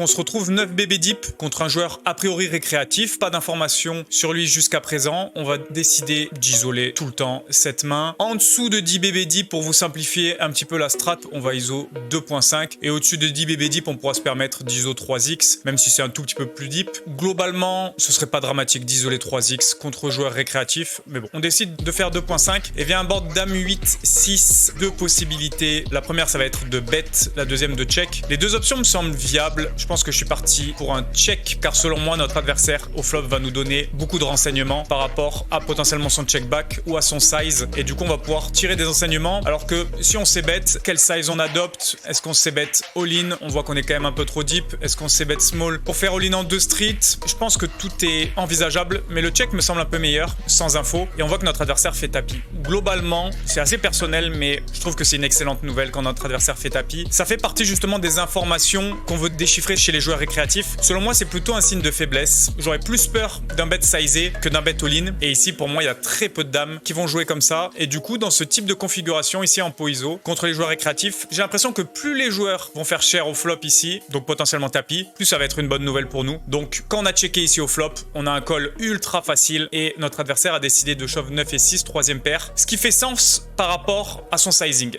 On se retrouve 9 bébés deep contre un joueur a priori récréatif, pas d'informations sur lui jusqu'à présent. On va décider d'isoler tout le temps cette main. En dessous de 10 bébés deep, pour vous simplifier un petit peu la strat, on va ISO 2.5 et au-dessus de 10 bébés deep, on pourra se permettre d'ISO 3x, même si c'est un tout petit peu plus deep. Globalement, ce serait pas dramatique d'isoler 3x contre joueur récréatif, mais bon, on décide de faire 2.5 et vient un board dame 8, 6, deux possibilités. La première, ça va être de bet, la deuxième de check. Les deux options me semblent viables. Je pense que je suis parti pour un check car selon moi notre adversaire au flop va nous donner beaucoup de renseignements par rapport à potentiellement son check back ou à son size et du coup on va pouvoir tirer des enseignements alors que si on sait bet, quel size on adopte, est-ce qu'on sait bet all-in, on voit qu'on est quand même un peu trop deep, est-ce qu'on sait bet small pour faire all-in en 2 street. Je pense que tout est envisageable mais le check me semble un peu meilleur sans info et on voit que notre adversaire fait tapis. Globalement c'est assez personnel mais je trouve que c'est une excellente nouvelle quand notre adversaire fait tapis. Ça fait partie justement des informations qu'on veut déchiffrer chez les joueurs récréatifs. Selon moi, c'est plutôt un signe de faiblesse. J'aurais plus peur d'un bet sizé que d'un bet all-in. Et ici, pour moi, il y a très peu de dames qui vont jouer comme ça. Et du coup, dans ce type de configuration, ici en pot ISO, contre les joueurs récréatifs, j'ai l'impression que plus les joueurs vont faire cher au flop ici, donc potentiellement tapis, plus ça va être une bonne nouvelle pour nous. Donc, quand on a checké ici au flop, on a un call ultra facile et notre adversaire a décidé de shove 9 et 6, troisième paire, ce qui fait sens par rapport à son sizing.